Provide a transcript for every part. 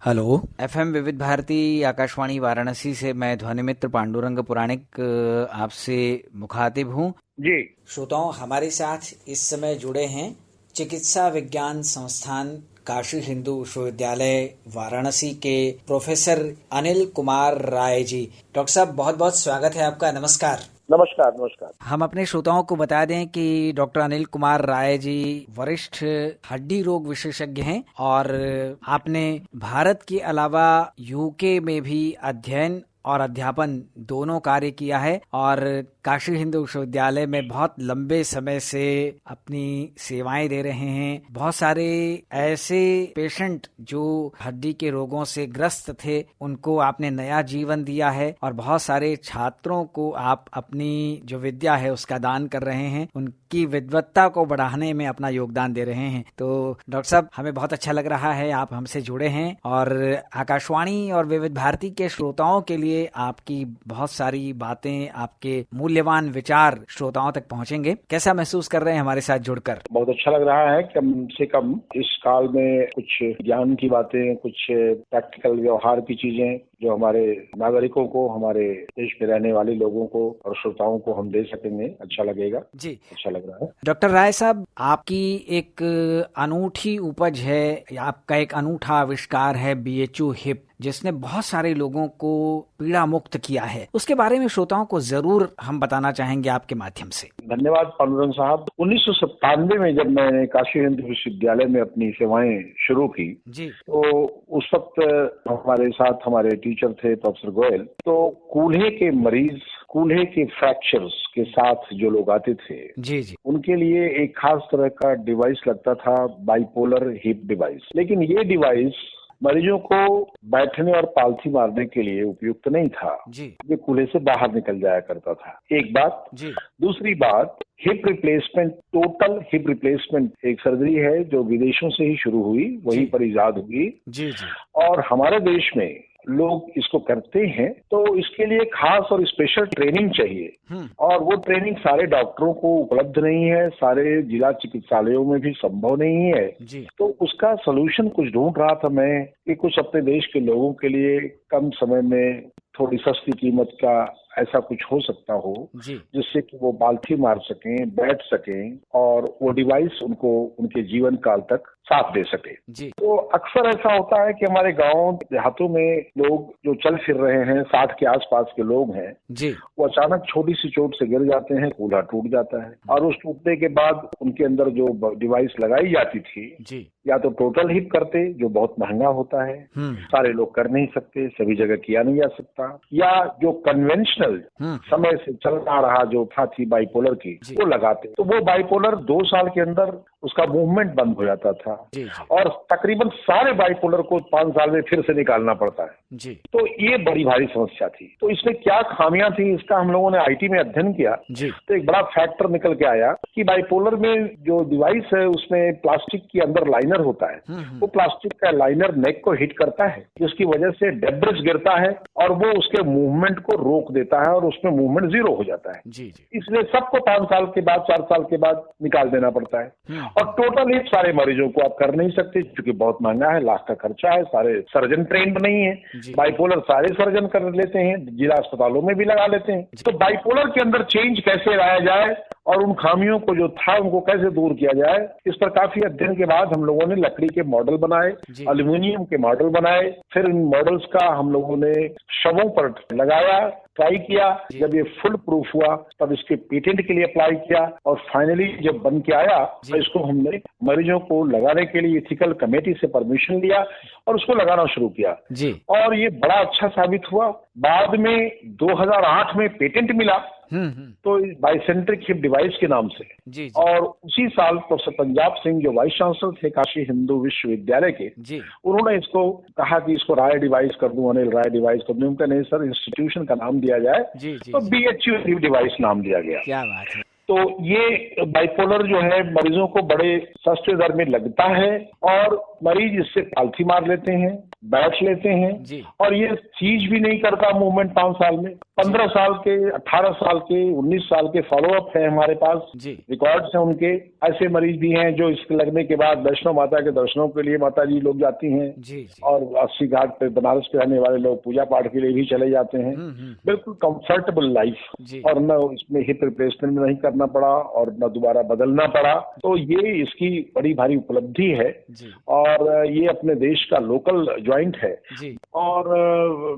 Hello. FM विविध भारती आकाशवाणी वाराणसी से मैं ध्वनिमित्र पांडुरंग पुराणिक आपसे मुखातिब हूँ। जी श्रोताओं, हमारे साथ इस समय जुड़े हैं चिकित्सा विज्ञान संस्थान काशी हिंदू विश्वविद्यालय वाराणसी के प्रोफेसर अनिल कुमार राय जी। डॉक्टर साहब, बहुत बहुत स्वागत है आपका। नमस्कार। नमस्कार। नमस्कार। हम अपने श्रोताओं को बता दें कि डॉक्टर अनिल कुमार राय जी वरिष्ठ हड्डी रोग विशेषज्ञ हैं और आपने भारत के अलावा यूके में भी अध्ययन और अध्यापन दोनों कार्य किया है और काशी हिंदू विश्वविद्यालय में बहुत लंबे समय से अपनी सेवाएं दे रहे हैं। बहुत सारे ऐसे पेशेंट जो हड्डी के रोगों से ग्रस्त थे उनको आपने नया जीवन दिया है और बहुत सारे छात्रों को आप अपनी जो विद्या है उसका दान कर रहे हैं, उनकी विद्वत्ता को बढ़ाने में अपना योगदान दे रहे हैं। तो डॉक्टर साहब, हमें बहुत अच्छा लग रहा है आप हमसे जुड़े हैं और आकाशवाणी और विविध भारती के श्रोताओं के लिए आपकी बहुत सारी बातें, आपके मूल्यवान विचार श्रोताओं तक पहुंचेंगे। कैसा महसूस कर रहे हैं हमारे साथ जुड़कर? बहुत अच्छा लग रहा है। कम से कम इस काल में कुछ ज्ञान की बातें, कुछ प्रैक्टिकल व्यवहार की चीजें जो हमारे नागरिकों को, हमारे देश में रहने वाले लोगों को और श्रोताओं को हम दे सकेंगे। अच्छा लगेगा जी। अच्छा लग रहा है। डॉक्टर राय साहब, आपकी एक अनूठी उपज है, आपका एक अनूठा आविष्कार है BHU हिप, जिसने बहुत सारे लोगों को पीड़ा मुक्त किया है। उसके बारे में श्रोताओं को जरूर हम बताना चाहेंगे आपके माध्यम से। धन्यवाद पांडुरंग साहब। 1997 में जब मैंने काशी हिंदू विश्वविद्यालय में अपनी सेवाएं शुरू की जी, तो उस वक्त हमारे साथ हमारे टीचर थे प्रोफेसर गोयल। तो कूल्हे के मरीज, कूल्हे के फ्रैक्चर्स के साथ जो लोग आते थे जी, उनके लिए एक खास तरह का डिवाइस लगता था, बाइपोलर हिप डिवाइस। लेकिन ये डिवाइस मरीजों को बैठने और पालथी मारने के लिए उपयुक्त नहीं था जी। ये कूल्हे से बाहर निकल जाया करता था, एक बात जी। दूसरी बात, hip replacement, total hip replacement एक सर्जरी है जो विदेशों से ही शुरू हुई, वहीं पर इजाद हुई जी। और हमारे देश में लोग इसको करते हैं, तो इसके लिए खास और स्पेशल ट्रेनिंग चाहिए और वो ट्रेनिंग सारे डॉक्टरों को उपलब्ध नहीं है, सारे जिला चिकित्सालयों में भी संभव नहीं है जी। तो उसका सलूशन कुछ ढूंढ रहा था मैं कि कुछ अपने देश के लोगों के लिए कम समय में थोड़ी सस्ती कीमत का ऐसा कुछ हो सकता हो जिससे कि वो पालथी मार सकें, बैठ सकें और वो डिवाइस उनको उनके जीवन काल तक साथ दे सके जी। तो अक्सर ऐसा होता है कि हमारे गांव देहातों में लोग जो चल फिर रहे हैं, 60 के आसपास के लोग हैं जी, वो अचानक छोटी सी चोट से गिर जाते हैं, कूल्हा टूट जाता है और उस टूटने के बाद उनके अंदर जो डिवाइस लगाई जाती थी जी, या तो टोटल हिप करते, जो बहुत महंगा होता है, सारे लोग कर नहीं सकते, सभी जगह किया नहीं जा सकता, या जो कन्वेंशनल समय से चल रहा जो था थी बाइपोलर की, वो लगाते। तो वो बाइपोलर 2 साल के अंदर उसका मूवमेंट बंद हो जाता था और तकरीबन सारे बाइपोलर को 5 साल में फिर से निकालना पड़ता है जी। तो ये बड़ी भारी समस्या थी। तो इसमें क्या खामियां थी, इसका हम लोगों ने IT में अध्ययन किया जी। तो एक बड़ा फैक्टर निकल के आया कि बाइपोलर में जो डिवाइस है उसमें प्लास्टिक के अंदर लाइनर होता है, वो प्लास्टिक का लाइनर नेक को हिट करता है, जिसकी वजह से डेब्रिज गिरता है और वो उसके मूवमेंट को रोक देता है और उसमें मूवमेंट 0 हो जाता है जी। इसलिए सबको 5 साल के बाद, 4 साल के बाद निकाल देना पड़ता है और टोटल हिप सारे मरीजों को आप कर नहीं सकते क्योंकि बहुत महंगा है, लाख का खर्चा है, सारे सर्जन ट्रेंड नहीं है। बाइपोलर सारे सर्जन कर लेते हैं, जिला अस्पतालों में भी लगा लेते हैं। तो बाइपोलर के अंदर चेंज कैसे लाया जाए और उन खामियों को जो था उनको कैसे दूर किया जाए, इस पर काफी अध्ययन के बाद हम लोगों ने लकड़ी के मॉडल बनाए, एल्यूमिनियम के मॉडल बनाए, फिर इन मॉडल्स का हम लोगों ने शवों पर लगाया, ट्राई किया। जब ये फुल प्रूफ हुआ तब इसके पेटेंट के लिए अप्लाई किया और फाइनली जब बन के आया तो इसको हमने मरीजों को लगाने के लिए एथिकल कमेटी से परमिशन लिया और उसको लगाना शुरू किया जी। और ये बड़ा अच्छा साबित हुआ। बाद में 2008 में पेटेंट मिला तो बाइसेंट्रिक हिप डिवाइस के नाम से जी। और उसी साल प्रोफेसर पंजाब सिंह जो वाइस चांसलर थे काशी हिंदू विश्वविद्यालय के जी, उन्होंने इसको कहा कि इसको राय डिवाइस कर दूं, अनिल राय डिवाइस कर दूं। उनका नहीं सर, इंस्टीट्यूशन का नाम दिया जाए जी, तो BHU हिप डिवाइस नाम दिया गया। क्या बात है। तो ये बाइपोलर जो है मरीजों को बड़े सस्ते दर में लगता है और मरीज इससे पालथी मार लेते हैं, बैठ लेते हैं और ये चीज भी नहीं करता मूवमेंट 5 साल में। 15 साल के, 18 साल के, 19 साल के फॉलोअप है हमारे पास, रिकॉर्ड्स हैं उनके। ऐसे मरीज भी हैं जो इसके लगने के बाद वैष्णो माता के दर्शनों के लिए माता जी लोग जाती हैं और 80 घाट पे बनारस के रहने वाले लोग पूजा पाठ के लिए भी चले जाते हैं। बिल्कुल कंफर्टेबल लाइफ, और न इसमें हिप रिप्लेसमेंट नहीं करना पड़ा और न दोबारा बदलना पड़ा। तो ये इसकी बड़ी भारी उपलब्धि है और ये अपने देश का लोकल ज्वाइंट है और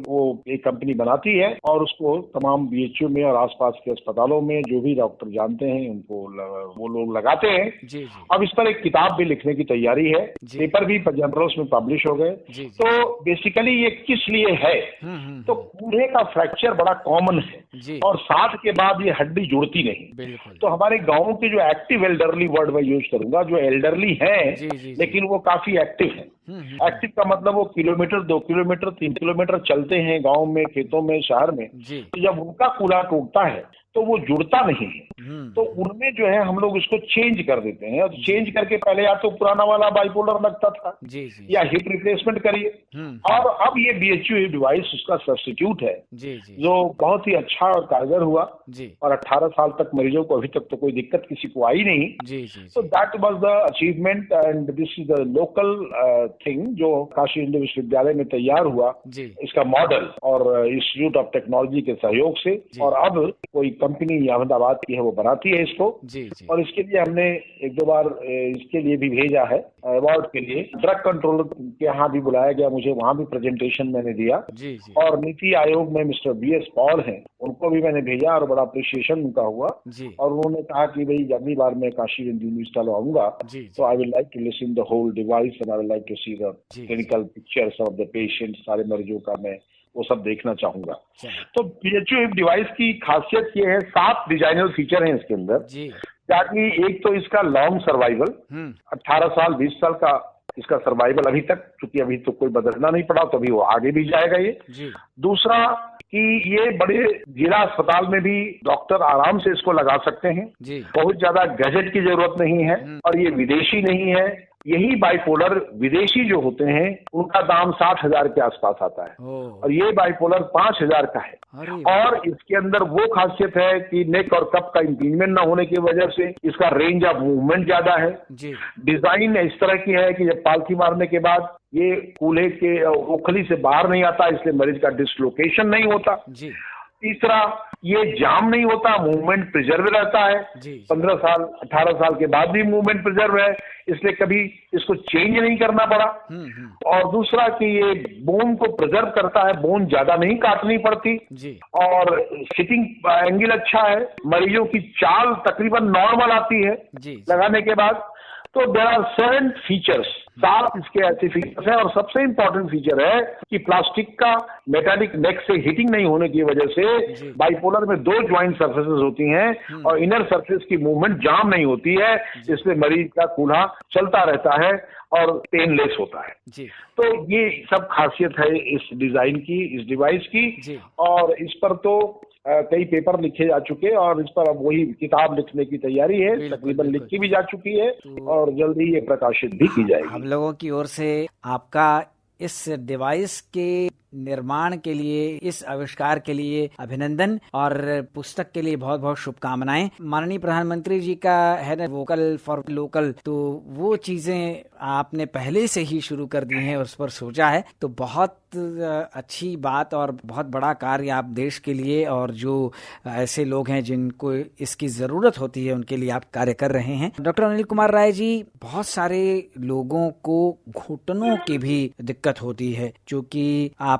वो एक कंपनी बनाती है और उसको तमाम बीएचयू में और आसपास के अस्पतालों में जो भी डॉक्टर जानते हैं उनको वो लोग लगाते हैं। अब इस पर एक किताब भी लिखने की तैयारी है, पेपर भी जर्नल्स में पब्लिश हो गए। तो बेसिकली ये किस लिए है, तो कूल्हे का फ्रैक्चर बड़ा कॉमन है और 60 के बाद ये हड्डी जुड़ती नहीं। तो हमारे गाँव के जो एक्टिव एल्डरली वर्ड मैं यूज करूंगा, जो एल्डरली है लेकिन वो काफी एक्टिव है। एक्टिव का मतलब वो किलोमीटर, 2 किलोमीटर, 3 किलोमीटर चलते हैं गांव में, खेतों में, शहर में। तो जब उनका कूल्हा टूटता है तो वो जुड़ता नहीं है, तो उनमें जो है हम लोग उसको चेंज कर देते हैं। और चेंज करके पहले या तो पुराना वाला बाइपोलर लगता था या हिप रिप्लेसमेंट करिए, और अब ये बीएचयू डिवाइस उसका सब्स्टिट्यूट है जो बहुत ही अच्छा और कारगर हुआ और 18 साल तक मरीजों को अभी तक तो कोई दिक्कत किसी को आई नहीं। तो that was the achievement and this is the local thing जो काशी हिंदू विश्वविद्यालय में तैयार हुआ, इसका मॉडल, और इंस्टीट्यूट ऑफ टेक्नोलॉजी के सहयोग से। और अब कोई कंपनी अहमदाबाद की है वो बनाती है इसको, और इसके लिए हमने 1-2 बार इसके लिए भी भेजा है अवार्ड के लिए। ड्रग कंट्रोलर के यहाँ भी बुलाया गया मुझे, वहाँ भी प्रेजेंटेशन मैंने दिया। और नीति आयोग में मिस्टर BS पॉल हैं, उनको भी मैंने भेजा और बड़ा अप्रिशिएशन उनका हुआ। और उन्होंने कहा कि भाई अगली बार मैं काशी यूनिवर्सिटी आऊंगा तो I will like to listen the whole device and I will like to see the clinical pictures of the patient, सारे मरीजों का मैं वो सब देखना चाहूंगा। तो बीएचयू हिप डिवाइस की खासियत ये है, 7 डिजाइनर फीचर हैं इसके अंदर। ताकि एक तो इसका लॉन्ग सर्वाइवल, 18 साल 20 साल का इसका सर्वाइवल अभी तक, क्योंकि अभी तो कोई बदलना नहीं पड़ा तो अभी वो आगे भी जाएगा ये। दूसरा कि ये बड़े जिला अस्पताल में भी डॉक्टर आराम से इसको लगा सकते हैं, बहुत ज्यादा गैजेट की जरूरत नहीं है, और ये विदेशी नहीं है। यही बाइपोलर विदेशी जो होते हैं उनका दाम 60,000 के आसपास आता है और ये बाइपोलर 5,000 का है। और इसके अंदर वो खासियत है कि नेक और कप का इंपीजमेंट न होने की वजह से इसका रेंज ऑफ मूवमेंट ज्यादा है। डिजाइन इस तरह की है कि जब पालथी मारने के बाद ये कूल्हे के ओखली से बाहर नहीं आता, इसलिए मरीज का डिसलोकेशन नहीं होता। तीसरा, ये जाम नहीं होता, मूवमेंट प्रिजर्व रहता है। 15 साल 18 साल के बाद भी मूवमेंट प्रिजर्व है, इसलिए कभी इसको चेंज नहीं करना पड़ा। और दूसरा कि ये बोन को प्रिजर्व करता है, बोन ज्यादा नहीं काटनी पड़ती, और सिटिंग एंगल अच्छा है, मरीजों की चाल तकरीबन नॉर्मल आती है लगाने के बाद। तो देयर आर 7 फीचर्स, 7 इसके ऐसे फीचर्स हैं। और सबसे इंपॉर्टेंट फीचर है कि प्लास्टिक का मेटालिक नेक से हीटिंग नहीं होने की वजह से बाइपोलर में 2 ज्वाइंट सरफेसेस होती हैं और इनर सरफेस की मूवमेंट जाम नहीं होती है, इसलिए मरीज का कूल्हा चलता रहता है और पेनलेस होता है। तो ये सब खासियत है इस डिजाइन की, इस डिवाइस की। और इस पर तो कई पेपर लिखे जा चुके हैं और इस पर अब वही किताब लिखने की तैयारी है, तकरीबन लिखी भी जा चुकी है और जल्दी ये प्रकाशित भी की जाएगी। हम लोगों की ओर से आपका इस डिवाइस के निर्माण के लिए, इस आविष्कार के लिए अभिनंदन और पुस्तक के लिए बहुत बहुत शुभकामनाएं। माननीय प्रधानमंत्री जी का है ना वोकल फॉर लोकल, तो वो चीजें आपने पहले से ही शुरू कर दी हैं, उस पर सोचा है, तो बहुत अच्छी बात और बहुत बड़ा कार्य आप देश के लिए और जो ऐसे लोग हैं जिनको इसकी जरूरत होती है उनके लिए आप कार्य कर रहे हैं। डॉक्टर अनिल कुमार राय जी, बहुत सारे लोगों को घुटनों की भी दिक्कत होती है, क्योंकि आप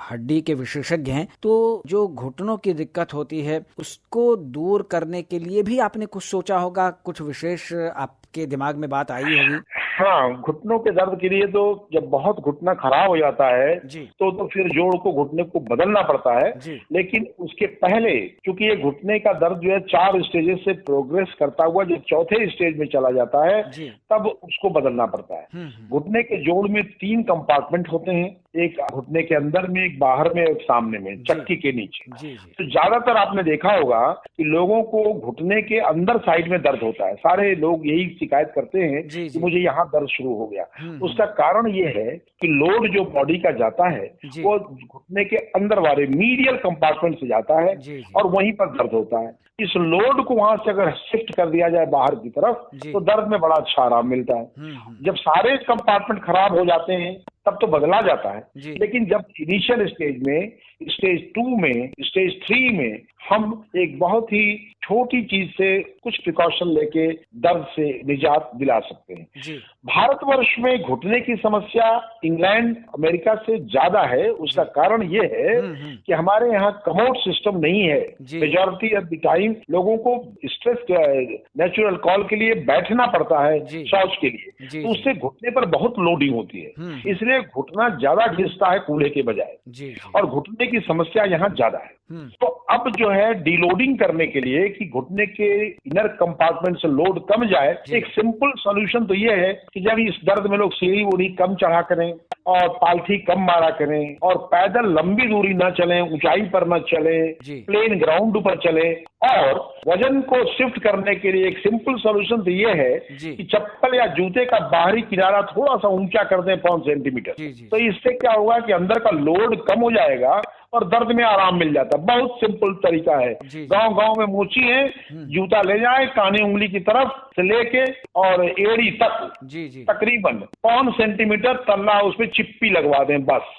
हड्डी के विशेषज्ञ हैं, तो जो घुटनों की दिक्कत होती है उसको दूर करने के लिए भी आपने कुछ सोचा होगा, कुछ विशेष आपके दिमाग में बात आई होगी। हाँ, घुटनों के दर्द के लिए तो जब बहुत घुटना खराब हो जाता है तो फिर जोड़ को, घुटने को बदलना पड़ता है। लेकिन उसके पहले, क्योंकि ये घुटने का दर्द जो है 4 स्टेजेस से प्रोग्रेस करता हुआ जब 4थे स्टेज में चला जाता है तब उसको बदलना पड़ता है। घुटने के जोड़ में 3 कंपार्टमेंट होते हैं, एक घुटने के अंदर में, एक बाहर में, एक सामने में, चक्की के नीचे। तो ज्यादातर आपने देखा होगा कि लोगों को घुटने के अंदर साइड में दर्द होता है। सारे लोग यही शिकायत करते हैं कि मुझे यहाँ वहाँ दर्द शुरू हो गया। उसका कारण ये है कि लोड जो बॉडी का जाता है वो घुटने के अंदर वाले मीडियल कंपार्टमेंट से जाता है और वहीं पर दर्द होता है। इस लोड को वहां से अगर शिफ्ट कर दिया जाए बाहर की तरफ तो दर्द में बड़ा अच्छा आराम मिलता है। जब सारे कंपार्टमेंट खराब हो जाते हैं तब तो बदला जाता है, लेकिन जब इनिशियल स्टेज में, स्टेज 2 में, स्टेज 3 में हम एक बहुत ही छोटी चीज से कुछ प्रिकॉशन लेके दर्द से निजात दिला सकते हैं। भारतवर्ष में घुटने की समस्या इंग्लैंड, अमेरिका से ज्यादा है। उसका कारण ये है कि हमारे यहाँ कमोड सिस्टम नहीं है। मेजॉरिटी ऑफ द टाइम लोगों को स्ट्रेस नेचुरल कॉल के लिए बैठना पड़ता है शौच के लिए, तो उससे घुटने पर बहुत लोडिंग होती है, इसलिए घुटना ज्यादा घिसता है कूल्हे के बजाय और घुटने की समस्या यहाँ ज्यादा है। तो अब जो है डीलोडिंग करने के लिए कि घुटने के इनर कंपार्टमेंट से लोड कम जाए, एक सिंपल सॉल्यूशन तो ये है कि जब इस दर्द में लोग सीढ़ी वूढ़ी कम चढ़ा करें और पालथी कम मारा करें और पैदल लंबी दूरी न चलें, ऊंचाई पर न चलें, प्लेन ग्राउंड पर चलें, और वजन को शिफ्ट करने के लिए एक सिंपल सॉल्यूशन तो ये है कि चप्पल या जूते का बाहरी किनारा थोड़ा सा ऊंचा कर दें 5 सेंटीमीटर। तो इससे क्या होगा कि अंदर का लोड कम हो जाएगा और दर्द में आराम मिल जाता है। बहुत सिंपल तरीका है। गांव-गांव में मोची है, जूता ले जाए काने उंगली की तरफ से लेके और एड़ी तक तकरीबन 5 सेंटीमीटर तल्ला उसमें चिप्पी लगवा दें बस।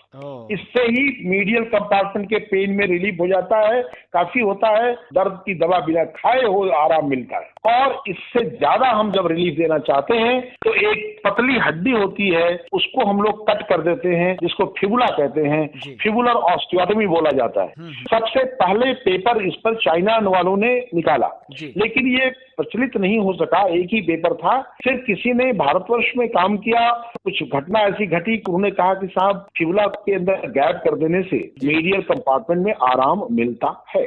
इससे ही मीडियल कंपार्टमेंट के पेन में रिलीफ हो जाता है, काफी होता है। दर्द की दवा बिना खाए हो आराम मिलता है। और इससे ज्यादा हम जब रिलीफ देना चाहते हैं तो एक पतली हड्डी होती है, उसको हम लोग कट कर देते हैं, जिसको फिबुला कहते हैं। फिबुलर ऑस्टियोटमी बोला जाता है। सबसे पहले पेपर इस पर चाइना वालों ने निकाला, लेकिन ये प्रचलित नहीं हो सका। एक ही पेपर था। फिर किसी ने भारतवर्ष में काम किया, कुछ घटना ऐसी घटी कि उन्होंने कहा कि साहब फिबुला के अंदर गैप कर देने से मीडियल कंपार्टमेंट में आराम मिलता है।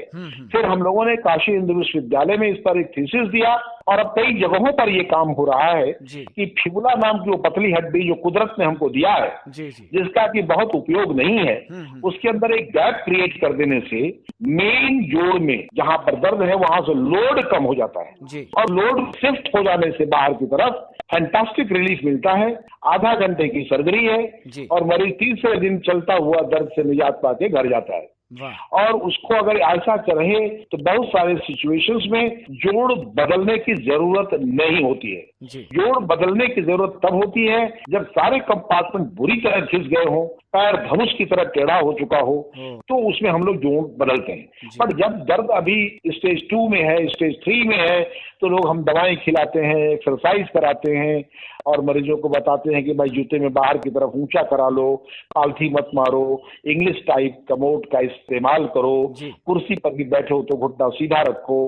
फिर हम लोगों ने काशी हिंदू विश्वविद्यालय में इस पर एक थीसिस दिया और अब कई जगहों पर यह काम हो रहा है कि फिबुला नाम की वो पतली हड्डी जो कुदरत ने हमको दिया है, जिसका कि बहुत उपयोग नहीं है, उसके अंदर एक गैप क्रिएट कर देने से मेन जोड़ में जहां पर दर्द है वहां से लोड कम हो जाता है और लोड शिफ्ट हो जाने से बाहर की तरफ फैंटास्टिक रिलीफ मिलता है। आधा घंटे की सर्जरी है और मरीज तीसरे दिन चलता हुआ दर्द से निजात पाके घर जाता है। और उसको अगर ऐसा रहे तो बहुत सारे सिचुएशंस में जोड़ बदलने की जरूरत नहीं होती है। जोड़ बदलने की जरूरत तब होती है जब सारे कंपार्टमेंट बुरी तरह घिस गए हों, पैर धनुष की तरह टेढ़ा हो चुका हो, तो उसमें हम लोग जोड़ बदलते हैं। पर जब दर्द अभी स्टेज 2 में है, स्टेज 3 में है, तो लोग हम दवाएं खिलाते हैं, एक्सरसाइज कराते हैं और मरीजों को बताते हैं कि भाई जूते में बाहर की तरफ ऊंचा करा लो, पालथी मत मारो, इंग्लिश टाइप कमोड का इस्तेमाल करो, कुर्सी पर भी बैठे हो तो घुटना सीधा रखो,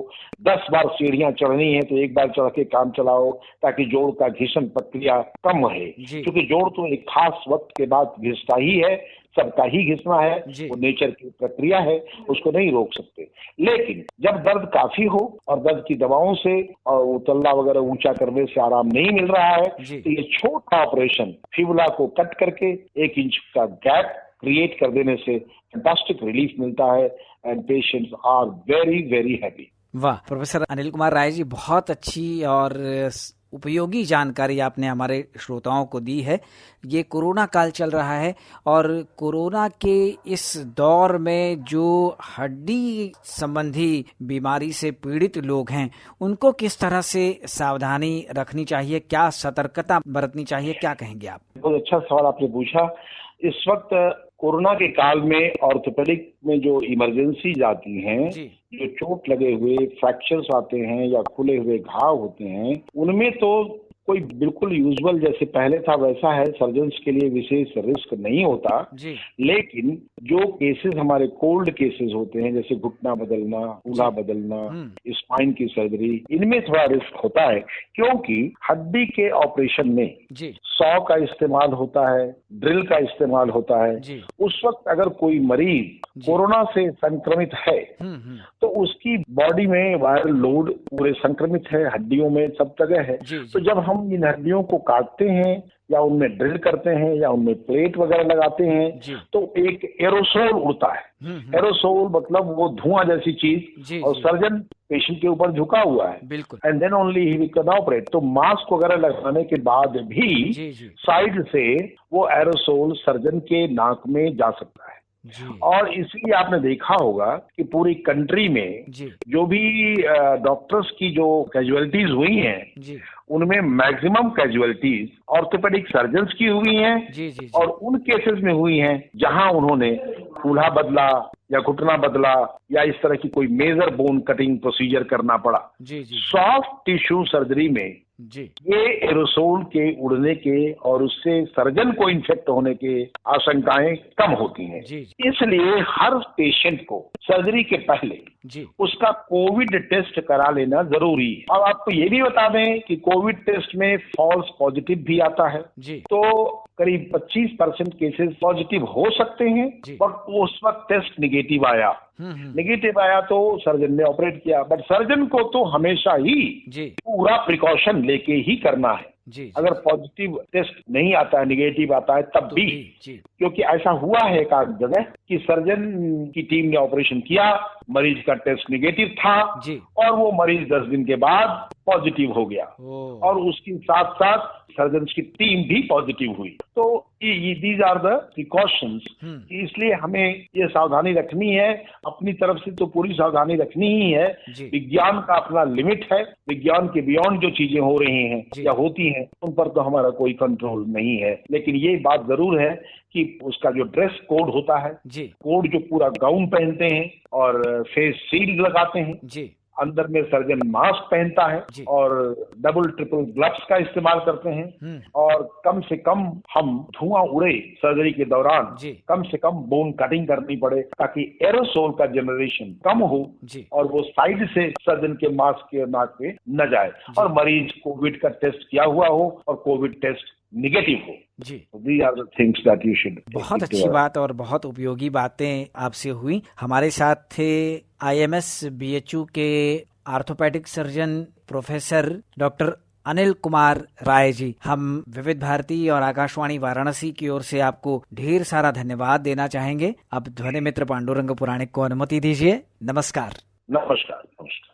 10 बार सीढ़ियां चढ़नी है तो एक बार चढ़ के काम चलाओ ताकि जोड़ का घिसन प्रक्रिया कम रहे। क्योंकि जोड़ तो एक खास वक्त के बाद घिसता ही है, सबका ही घिसना है, वो नेचर की प्रक्रिया है, उसको नहीं रोक सकते। लेकिन जब दर्द काफी हो और दर्द की दवाओं से और वो तल्ला वगैरह ऊंचा करने से आराम नहीं मिल रहा है तो ये छोटा ऑपरेशन फिबुला को कट करके 1 इंच का गैप क्रिएट कर देने से फैंटास्टिक रिलीफ मिलता है and patients are very very happy. वाह, प्रोफेसर अनिल कुमार राय जी, बहुत अच्छी और उपयोगी जानकारी आपने हमारे श्रोताओं को दी है। ये कोरोना काल चल रहा है और कोरोना के इस दौर में जो हड्डी संबंधी बीमारी से पीड़ित लोग हैं उनको किस तरह से सावधानी रखनी चाहिए, क्या सतर्कता बरतनी चाहिए, क्या कहेंगे आप? बहुत अच्छा सवाल आपने पूछा। इस वक्त कोरोना के काल में ऑर्थोपेडिक में जो इमरजेंसी जाती हैं, जो चोट लगे हुए फ्रैक्चर्स आते हैं या खुले हुए घाव होते हैं, उनमें तो कोई बिल्कुल यूजुअल जैसे पहले था वैसा है, सर्जन्स के लिए विशेष रिस्क नहीं होता। लेकिन जो केसेस हमारे कोल्ड केसेस होते हैं, जैसे घुटना बदलना, कूल्हा बदलना, स्पाइन की सर्जरी, इनमें थोड़ा रिस्क होता है क्योंकि हड्डी के ऑपरेशन में सॉ का इस्तेमाल होता है, ड्रिल का इस्तेमाल होता है। उस वक्त अगर कोई मरीज कोरोना से संक्रमित है तो उसकी बॉडी में वायरल लोड पूरे संक्रमित है, हड्डियों में सब जगह है। तो जब हम इन हड्डियों को काटते हैं या उनमें ड्रिल करते हैं या उनमें प्लेट वगैरह लगाते हैं तो एक एरोसोल उड़ता है। एरोसोल मतलब वो धुआं जैसी चीज, और सर्जन पेशेंट के ऊपर झुका हुआ है, बिल्कुल, and then only he can operate. तो मास्क वगैरह लगाने के बाद भी साइड से वो एरोसोल सर्जन के नाक में जा सकता है। और इसलिए आपने देखा होगा कि पूरी कंट्री में जो भी डॉक्टर्स की जो कैजुअलिटीज हुई हैं उनमें मैक्सिमम कैजुअलिटीज ऑर्थोपेडिक सर्जन्स की हुई हैं और उन केसेस में हुई हैं जहां उन्होंने कूल्हा बदला या घुटना बदला या इस तरह की कोई मेजर बोन कटिंग प्रोसीजर करना पड़ा। सॉफ्ट टिश्यू सर्जरी में ये एरोसोल के उड़ने के और उससे सर्जन को इन्फेक्ट होने के आशंकाएं कम होती हैं। इसलिए हर पेशेंट को सर्जरी के पहले उसका कोविड टेस्ट करा लेना जरूरी है। अब आपको ये भी बता दें कि कोविड टेस्ट में फॉल्स पॉजिटिव भी आता है, तो करीब 25% केसेस पॉजिटिव हो सकते हैं, बट उस वक्त टेस्ट निगेटिव आया तो सर्जन ने ऑपरेट किया। बट सर्जन को तो हमेशा ही पूरा प्रिकॉशन लेके ही करना है। अगर पॉजिटिव टेस्ट नहीं आता है, निगेटिव आता है तब भी, क्योंकि ऐसा हुआ है एक आध जगह कि सर्जन की टीम ने ऑपरेशन किया, मरीज का टेस्ट निगेटिव था और वो मरीज 10 दिन के बाद पॉजिटिव हो गया और उसके साथ साथ सर्जन की टीम भी पॉजिटिव हुई। तो दीज आर द प्रिकॉशंस। इसलिए हमें ये सावधानी रखनी है, अपनी तरफ से तो पूरी सावधानी रखनी ही है। विज्ञान का अपना लिमिट है, विज्ञान के बियॉन्ड जो चीजें हो रही हैं या होती हैं उन पर तो हमारा कोई कंट्रोल नहीं है। लेकिन ये बात जरूर है कि उसका जो ड्रेस कोड होता है, कोड जो पूरा गाउन पहनते हैं और फेस शील्ड लगाते हैं, अंदर में सर्जन मास्क पहनता है और डबल ट्रिपल ग्लव्स का इस्तेमाल करते हैं और कम से कम हम धुआं उड़े सर्जरी के दौरान कम से कम बोन कटिंग करनी पड़े ताकि एरोसोल का जनरेशन कम हो और वो साइड से सर्जन के मास्क के नाक पे न जाए और मरीज कोविड का टेस्ट किया हुआ हो और कोविड टेस्ट निगेटिव हो। These are the things that you should. बहुत अच्छी बात और बहुत उपयोगी बातें आपसे हुई। हमारे साथ थे IMS BHU के orthopaedic surgeon professor doctor Anil Kumar Rai ji. हम विविध भारती और आकाशवाणी वाराणसी की ओर से आपको ढेर सारा धन्यवाद देना चाहेंगे। अब ध्वनि मित्र पांडुरंग पुराणिक को अनुमति दीजिए। नमस्कार। नमस्कार। नमस्कार।